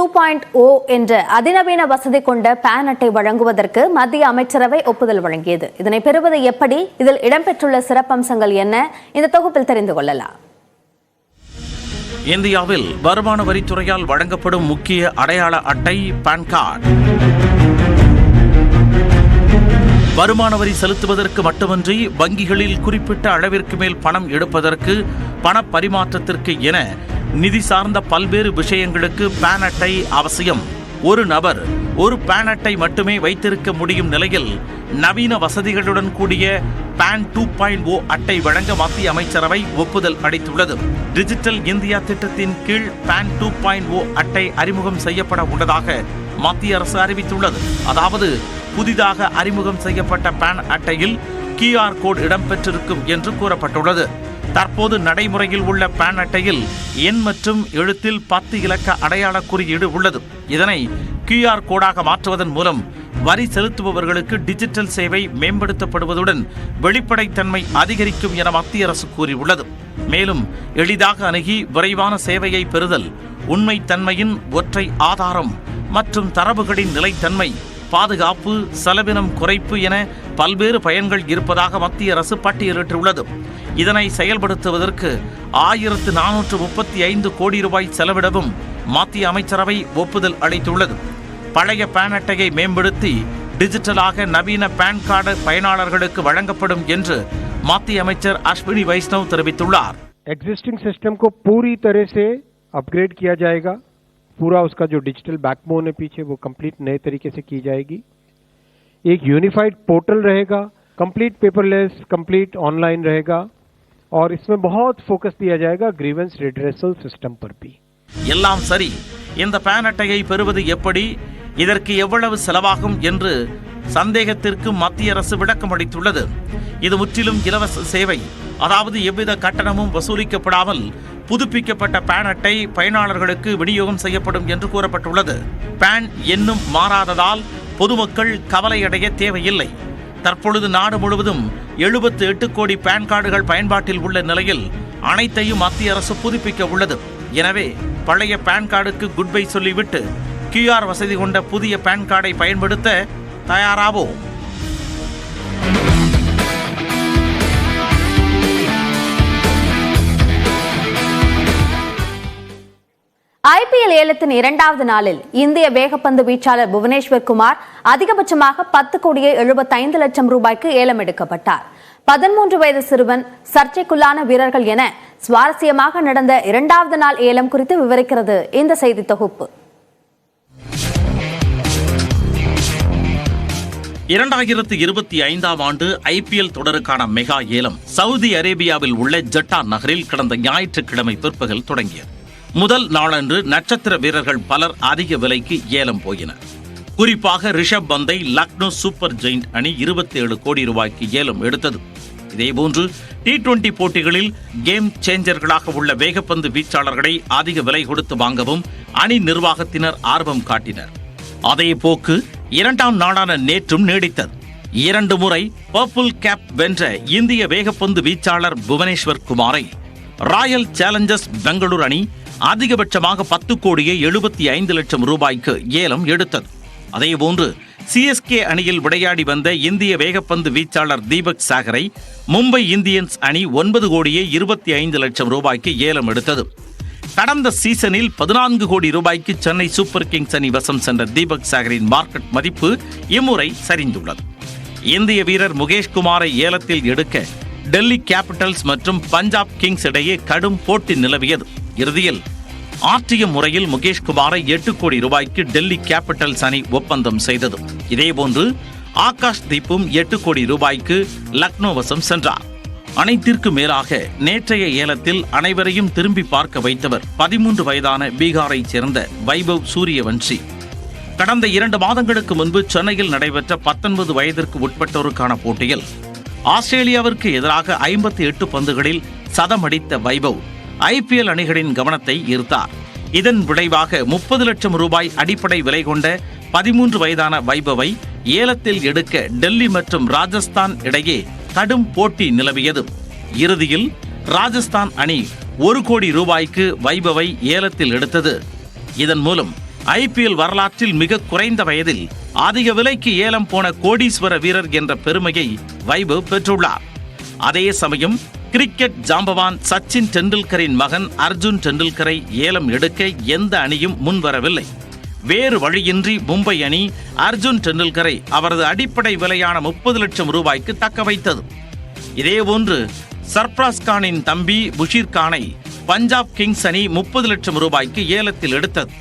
2.0 என்ற அதிநவீன வசதி கொண்ட பான் அட்டை வழங்குவதற்கு மத்திய அமைச்சரவை ஒப்புதல் வழங்கியது. இதனை பெறுவது எப்படி? இதில் இடம்பெற்றுள்ள சிறப்பம்சங்கள் என்ன? இந்த தொகுப்பில் தெரிந்து கொள்ளலாம். இந்தியாவில் வருமான வரித்துறையால் வழங்கப்படும் முக்கிய அடையாள அட்டை பான் கார்டு. வருமான வரி செலுத்துவதற்கு மட்டுமின்றி வங்கிகளில் குறிப்பிட்ட அளவிற்கு மேல் பணம் எடுப்பதற்கு, பண பரிமாற்றத்திற்கு என நிதி சார்ந்த பல்வேறு விஷயங்களுக்கு பான் அட்டை அவசியம். ஒரு நபர் ஒரு பான் அட்டை மட்டுமே வைத்திருக்க முடியும் நிலையில் நவீன வசதிகளுடன் கூடிய பான் 2.0 அட்டை வழங்க மத்திய அமைச்சரவை ஒப்புதல் அளித்துள்ளது. டிஜிட்டல் இந்தியா திட்டத்தின் கீழ் பான் 2.0 அட்டை அறிமுகம் செய்யப்பட உள்ளதாக மத்திய அரசு அறிவித்துள்ளது. அதாவது புதிதாக அறிமுகம் செய்யப்பட்ட பான் அட்டையில் QR கோட் இடம்பெற்றிருக்கும் என்று கூறப்பட்டுள்ளது. தற்போது நடைமுறையில் உள்ள பான் அட்டையில் எண் மற்றும் எழுத்தில் 10 இலக்க அடையாள குறியீடு உள்ளது. இதனை QR கோடாக மாற்றுவதன் மூலம் வரி செலுத்துபவர்களுக்கு டிஜிட்டல் சேவை மேம்படுத்தப்படுவதுடன் வெளிப்படைத்தன்மை அதிகரிக்கும் என மத்திய அரசு கூறியுள்ளது. மேலும் எளிதாக அணுகி விரைவான சேவையை பெறுதல், உண்மைத்தன்மையின் ஒற்றை ஆதாரம் மற்றும் தரவுகளின் நிலைத்தன்மை, பாதுகாப்பு, செலவினம் குறைப்பு என பல்வேறு பயன்கள் இருப்பதாக மத்திய அரசு பட்டியலிட்டுள்ளது. இதனை செயல்படுத்துவதற்கு 1435 கோடி ரூபாய் செலவிடவும் மத்திய அமைச்சரவை ஒப்புதல் அளித்துள்ளது. பழைய பான் அட்டையை மேம்படுத்தி டிஜிட்டலாக நவீன பான் கார்டு பயனாளர்களுக்கு வழங்கப்படும் என்று மத்திய அமைச்சர் அஸ்வினி வைஷ்ணவ் தெரிவித்துள்ளார். एग्जिस्टिंग सिस्टम को पूरी तरह से अपग्रेड किया जाएगा. पूरा उसका जो डिजिटल बैकबोन है पीछे वो कंप्लीट नए तरीके से की जाएगी. एक यूनिफाइड पोर्टल रहेगा, कंप्लीट पेपरलेस, कंप्लीट ऑनलाइन रहेगा और इसमें बहुत फोकस दिया जाएगा ग्रीवेंस रिड्रेसल सिस्टम पर भी. எல்லாம் சரி, இந்த பான் அட்டையை பெறுவது எப்படி, இதற்கு எவ்வளவு செலவாகும் என்று சந்தேகத்திற்கு மத்திய அரசு விளக்கம் அளித்துள்ளது. இது முற்றிலும் இலவச சேவை. அதாவது எவ்வித கட்டணமும் வசூலிக்கப்படாமல் புதுப்பிக்கப்பட்ட பான் அட்டை பயனாளர்களுக்கு விநியோகம் செய்யப்படும் என்று கூறப்பட்டுள்ளது. பான் எண்ணும் மாறாததால் பொதுமக்கள் கவலையடைய தேவையில்லை. தற்பொழுது நாடு முழுவதும் 78 கோடி பான் கார்டுகள் பயன்பாட்டில் உள்ள நிலையில் அனைத்தையும் மத்திய அரசு புதுப்பிக்க உள்ளது. எனவே பழைய பான் கார்டுக்கு குட் பை சொல்லிவிட்டு QR வசதி கொண்ட புதிய பான் கார்டை பயன்படுத்த தயாராவோம். IPL ஏலத்தின் 2வது நாளில் இந்திய வேகப்பந்து வீச்சாளர் புவனேஸ்வர் குமார் அதிகபட்சமாக 10,75 லட்சம் ரூபாய்க்கு ஏலம் எடுக்கப்பட்டார். 13 வயது சிறுவன், சர்ச்சைக்குள்ளான வீரர்கள் என சுவாரஸ்யமாக நடந்த 2வது நாள் ஏலம் குறித்து விவரிக்கிறது இந்த செய்தி தொகுப்பு. 2025ஆம் ஆண்டு IPL தொடருக்கான மெகா ஏலம் சவுதி அரேபியாவில் உள்ள ஜட்டா நகரில் கடந்த ஞாயிற்றுக்கிழமை பிற்பகல் தொடங்கியது. முதல் நாளன்று நட்சத்திர வீரர்கள் பலர் அதிக விலைக்கு ஏலம் போயினர். குறிப்பாக ரிஷப் பந்தை லக்னோ சூப்பர் ஜெயிண்ட் அணி 27 கோடி ரூபாய்க்கு ஏலம் எடுத்தது. இதேபோன்று T20 போட்டிகளில் கேம் சேஞ்சர்களாக உள்ள வேகப்பந்து வீச்சாளர்களை அதிக விலை கொடுத்து வாங்கவும் அணி நிர்வாகத்தினர் ஆர்வம் காட்டினர். அதே போக்கு 2ஆம் நாளான நேற்றும் நீடித்தது. 2 முறை பர்பிள் கேப் வென்ற இந்திய வேகப்பந்து வீச்சாளர் புவனேஸ்வர் குமாரை ராயல் சேலஞ்சர்ஸ் பெங்களூர் அணி அதிகபட்சமாக 10,75 லட்சம் ரூபாய்க்கு ஏலம் எடுத்தது. அதேபோன்று CSK அணியில் விளையாடி வந்த இந்திய வேகப்பந்து வீச்சாளர் தீபக் சாகரை மும்பை இந்தியன்ஸ் அணி 9,25 லட்சம் ரூபாய்க்கு ஏலம் எடுத்தது. கடந்த சீசனில் 14 கோடி ரூபாய்க்கு சென்னை சூப்பர் கிங்ஸ் அணி வசம் சென்ற தீபக் சாகரின் மார்க்கெட் மதிப்பு இம்முறை சரிந்துள்ளது. இந்திய வீரர் முகேஷ்குமாரை ஏலத்தில் எடுக்க டெல்லி கேபிட்டல்ஸ் மற்றும் பஞ்சாப் கிங்ஸ் இடையே கடும் போட்டி நிலவியது. இறுதியில் RTM முறையில் முகேஷ்குமாரை 8 கோடி ரூபாய்க்கு டெல்லி கேபிட்டல்ஸ் அணி ஒப்பந்தம் செய்தது. இதேபோன்று ஆகாஷ் தீப்பும் 8 கோடி ரூபாய்க்கு லக்னோ வசம் சென்றார். அனைத்திற்கு மேலாக நேற்றைய ஏலத்தில் அனைவரையும் திரும்பி பார்க்க வைத்தவர் 13 வயதான பீகாரை சேர்ந்த வைபவ் சூரியவன்ஷி. கடந்த 2 மாதங்களுக்கு முன்பு சென்னையில் நடைபெற்ற 19 வயதிற்கு உட்பட்டோருக்கான போட்டியில் ஆஸ்திரேலியாவிற்கு எதிராக 58 பந்துகளில் சதமடித்த வைபவ் IPL அணிகளின் கவனத்தை ஈர்த்தார். இதன் விளைவாக 30 லட்சம் ரூபாய் அடிப்படை விலை கொண்ட 13 வயதான வைபவை ஏலத்தில் எடுக்க டெல்லி மற்றும் ராஜஸ்தான் இடையே கடும் போட்டி நிலவியது. இறுதியில் ராஜஸ்தான் அணி 1 கோடி ரூபாய்க்கு வைபவை ஏலத்தில் எடுத்தது. இதன் மூலம் IPL வரலாற்றில் மிக குறைந்த வயதில் அதிக விலைக்கு ஏலம் போன கோடீஸ்வர வீரர் என்ற பெருமையை வைபவ் பெற்றுள்ளார். அதே சமயம் கிரிக்கெட் ஜாம்பவான் சச்சின் டெண்டுல்கரின் மகன் அர்ஜுன் டெண்டுல்கரை ஏலம் எடுக்க எந்த அணியும் முன்வரவில்லை. வேறு வழியின்றி மும்பை அணி அர்ஜுன் டெண்டுல்கரை அவரது அடிப்படை விலையான 30 லட்சம் ரூபாய்க்கு தக்க வைத்தது. இதேபோன்று சர்ப்ராஸ் கானின் தம்பி புஷீர் கானை பஞ்சாப் கிங்ஸ் அணி 30 லட்சம் ரூபாய்க்கு ஏலத்தில் எடுத்தது.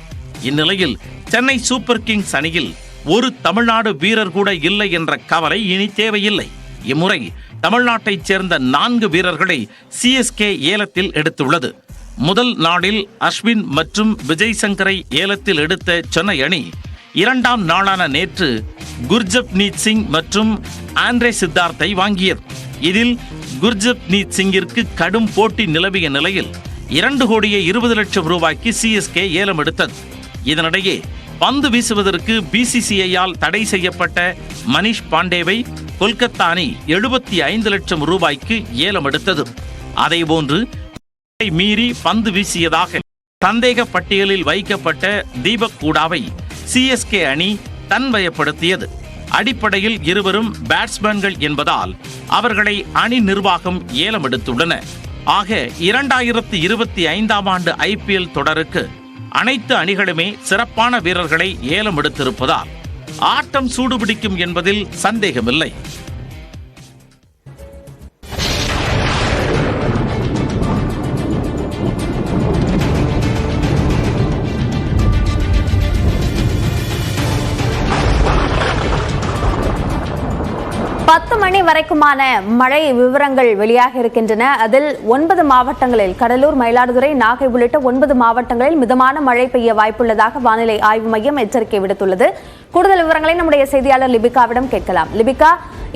இந்நிலையில் சென்னை சூப்பர் கிங்ஸ் அணியில் ஒரு தமிழ்நாடு வீரர் கூட இல்லை என்ற கவலை இனி தேவையில்லை. இம்முறை தமிழ்நாட்டைச் சேர்ந்த 4 வீரர்களை CSK ஏலத்தில் எடுத்துள்ளது. முதல் நாளில் அஸ்வின் மற்றும் விஜய் சங்கரை ஏலத்தில் எடுத்த சென்னை அணி 2ஆம் நாளான நேற்று குர்ஜப்னீத் சிங் மற்றும் ஆண்ட்ரே சித்தார்த்தை வாங்கியது. இதில் குர்ஜப்னீத் சிங்கிற்கு கடும் போட்டி நிலவிய நிலையில் 2 கோடியே 20 லட்சம் ரூபாய்க்கு CSK ஏலம் எடுத்தது. இதனிடையே பந்து வீசுவதற்கு BCCI-யால் தடை செய்யப்பட்ட மனிஷ் பாண்டேவை கொல்கத்தா அணி 75 லட்சம் ரூபாய்க்கு ஏலம் எடுத்தது. அதேபோன்று மீறி பந்து வீசியதாக சந்தேக பட்டியலில் வைக்கப்பட்ட தீபக் கூடாவை CSK அணி தன்வயப்படுத்தியது. அடிப்படையில் இருவரும் பேட்ஸ்மேன்கள் என்பதால் அவர்களை அணி நிர்வாகம் ஏலம் எடுத்துள்ளன. ஆக 2025ஆம் ஆண்டு IPL தொடருக்கு அனைத்து அணிகளுமே சிறப்பான வீரர்களை ஏலம் எடுத்திருப்பதால் ஆட்டம் சூடுபிடிக்கும் என்பதில் சந்தேகமில்லை. பத்து மணி வரைக்குமான மழை விவரங்கள் வெளியாக இருக்கின்றன. அதில் 9 மாவட்டங்களில் கடலூர், மயிலாடுதுறை, நாகை உள்ளிட்ட 9 மாவட்டங்களில் மிதமான மழை பெய்ய வாய்ப்புள்ளதாக வானிலை ஆய்வு மையம் எச்சரிக்கை விடுத்துள்ளது. கூடுதல் விவரங்களை நம்முடைய செய்தியாளர் லிபிகாவிடம் கேட்கலாம். லிபிகா,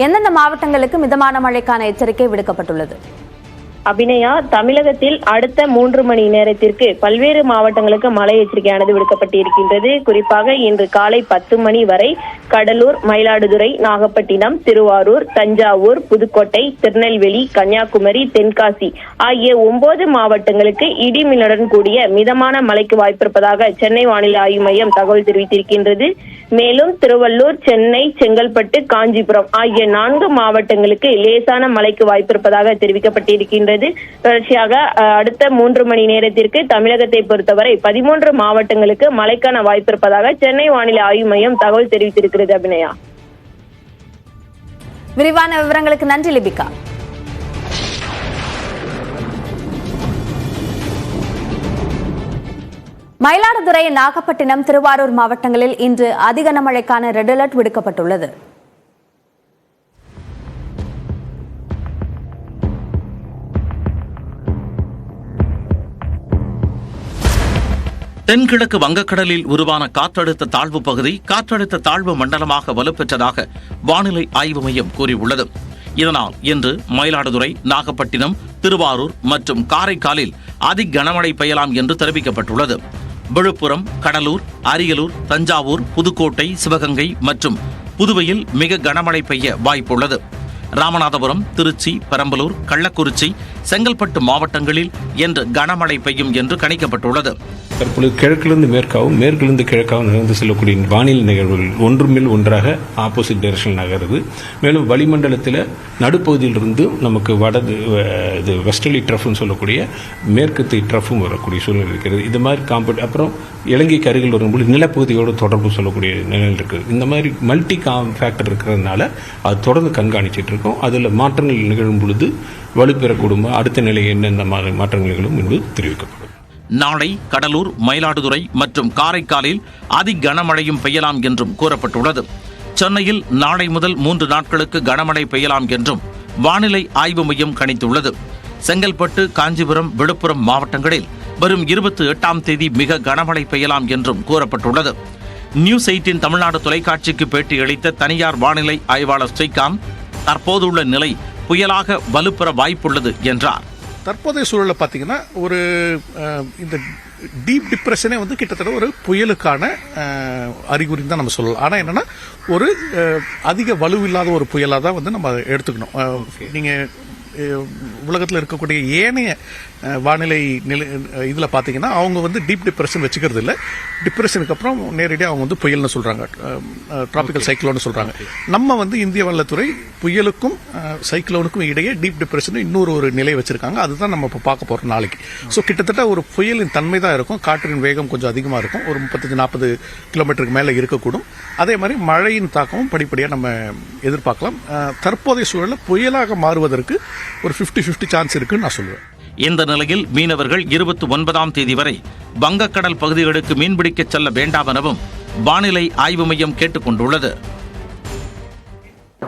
எந்தெந்த மாவட்டங்களுக்கு மிதமான மழைக்கான எச்சரிக்கை விடுக்கப்பட்டுள்ளது? அபிநயா, தமிழகத்தில் அடுத்த 3 மணி நேரத்திற்கு பல்வேறு மாவட்டங்களுக்கு மழை எச்சரிக்கையானது விடுக்கப்பட்டிருக்கின்றது. குறிப்பாக இன்று காலை 10 மணி வரை கடலூர், மயிலாடுதுறை, நாகப்பட்டினம், திருவாரூர், தஞ்சாவூர், புதுக்கோட்டை, திருநெல்வேலி, கன்னியாகுமரி, தென்காசி ஆகிய 9 மாவட்டங்களுக்கு இடிமின்னலுடன் கூடிய மிதமான மழைக்கு வாய்ப்பிருப்பதாக சென்னை வானிலை ஆய்வு மையம் தகவல் தெரிவித்திருக்கின்றது. மேலும் திருவள்ளூர், சென்னை, செங்கல்பட்டு, காஞ்சிபுரம் ஆகிய 4 மாவட்டங்களுக்கு லேசான மழைக்கு வாய்ப்பிருப்பதாக தெரிவிக்கப்பட்டிருக்கின்றது. தொடர்ச்சியாக அடுத்த 3 மணி நேரத்திற்கு தமிழகத்தை பொறுத்தவரை 13 மாவட்டங்களுக்கு மழைக்கான வாய்ப்பிருப்பதாக சென்னை வானிலை ஆய்வு மையம் தகவல் தெரிவித்திருக்கிறது. அபிநயா, விரிவான விவரங்களுக்கு நன்றி லிபிகா. மயிலாடுதுறை, நாகப்பட்டினம், திருவாரூர் மாவட்டங்களில் இன்று அதி கனமழைக்கான ரெட் அலர்ட் விடுக்கப்பட்டுள்ளது. தென்கிழக்கு வங்கக்கடலில் உருவான காற்றழுத்த தாழ்வு பகுதி காற்றழுத்த தாழ்வு மண்டலமாக வலுப்பெற்றதாக வானிலை ஆய்வு மையம் கூறியுள்ளது. இதனால் இன்று மயிலாடுதுறை, நாகப்பட்டினம், திருவாரூர் மற்றும் காரைக்காலில் அதி கனமழை பெய்யலாம் என்று தெரிவிக்கப்பட்டுள்ளது. விழுப்புரம், கடலூர், அரியலூர், தஞ்சாவூர், புதுக்கோட்டை, சிவகங்கை மற்றும் புதுவையில் மிக கனமழை பெய்ய வாய்ப்புள்ளது. ராமநாதபுரம், திருச்சி, பெரம்பலூர், கள்ளக்குறிச்சி, செங்கல்பட்டு மாவட்டங்களில் இன்று கனமழை பெய்யும் என்று கணிக்கப்பட்டுள்ளது. தற்பொழுது கிழக்கிலிருந்து மேற்காகவும் மேற்கிலிருந்து கிழக்காகவும் நகர்ந்து செல்லக்கூடிய வானிலை நிகழ்வுகள் ஒன்றுமேல் ஒன்றாக ஆப்போசிட் டைரக்ஷன் நகருது. மேலும் வளிமண்டலத்தில் நடுப்பகுதியிலிருந்து நமக்கு இது வெஸ்டர்லி ட்ரஃப்னு சொல்லக்கூடிய மேற்கத்தி ட்ரஃபும் வரக்கூடிய சூழ்நிலை இருக்கிறது. இது மாதிரி அப்புறம் இலங்கைக்கு அருகில் வரும்போது நிலப்பகுதியோடு தொடர்பு சொல்லக்கூடிய நிலை இருக்குது. இந்த மாதிரி மல்டி ஃபேக்டர் இருக்கிறதுனால அது தொடர்ந்து கண்காணிச்சிட்டு இருக்கோம். அதில் மாற்றங்கள் நிகழும் பொழுது வலுப்பெறக்கூடும். அடுத்த நிலை என்னென்ன மாற்றங்கள் நிகழும் என்பது தெரிவிக்கப்படும். நாளை கடலூர், மயிலாடுதுறை மற்றும் காரைக்காலில் அதி கனமழையும் பெய்யலாம் என்றும் கூறப்பட்டுள்ளது. சென்னையில் நாளை முதல் 3 நாட்களுக்கு கனமழை பெய்யலாம் என்றும் வானிலை ஆய்வு மையம் கணித்துள்ளது. செங்கல்பட்டு, காஞ்சிபுரம், விழுப்புரம் மாவட்டங்களில் வரும் 28ஆம் தேதி மிக கனமழை பெய்யலாம் என்றும் கூறப்பட்டுள்ளது. நியூஸ் 18 தமிழ்நாடு தொலைக்காட்சிக்கு பேட்டியளித்த தனியார் வானிலை ஆய்வாளர் ஸ்ரீகாந்த், தற்போதுள்ள நிலை புயலாக வலுப்பெற வாய்ப்புள்ளது என்றார். தற்போதைய சூழலை பார்த்தீங்கன்னா ஒரு இந்த டீப் டிப்ரெஷனே கிட்டத்தட்ட ஒரு புயலுக்கான அறிகுறின்னு தான் நம்ம சொல்லலாம். ஆனால் என்னன்னா ஒரு அதிக வலுவில்லாத ஒரு புயலாக தான் நம்ம எடுத்துக்கணும். நீங்கள் உலகத்தில் இருக்கக்கூடிய ஏனைய வானிலை நிலை இதில் பார்த்தீங்கன்னா அவங்க வந்து டீப் டிப்ரெஷன் வச்சுக்கிறது இல்லை. டிப்ரெஷனுக்கு அப்புறம் நேரடியாக அவங்க வந்து புயல்னு சொல்கிறாங்க, டிராபிக்கல் சைக்ளோன்னு சொல்கிறாங்க. நம்ம வந்து இந்திய வானிலைத்துறை புயலுக்கும் சைக்ளோனுக்கும் இடையே டீப் டிப்ரெஷன் இன்னொரு ஒரு நிலை வச்சிருக்காங்க. அதுதான் நம்ம இப்போ பார்க்க போகிறோம் நாளைக்கு. ஸோ கிட்டத்தட்ட ஒரு புயலின் தன்மை தான் இருக்கும். காற்றின் வேகம் கொஞ்சம் அதிகமாக இருக்கும், ஒரு 35-40 கிலோமீட்டருக்கு மேலே இருக்கக்கூடும். அதே மாதிரி மழையின் தாக்கமும் படிப்படியாக நம்ம எதிர்பார்க்கலாம். தற்போதைய சூழலில் புயலாக மாறுவதற்கு ஒரு 50-50 சான்ஸ் இருக்குன்னு நான் சொல்லுவேன். இந்த நிலையில் மீனவர்கள் 29ஆம் தேதி வரை வங்கக்கடல் பகுதிகளுக்கு மீன்பிடிக்க செல்ல வேண்டாம் எனவும் வானிலை ஆய்வு மையம் கேட்டுக் கொண்டுள்ளது.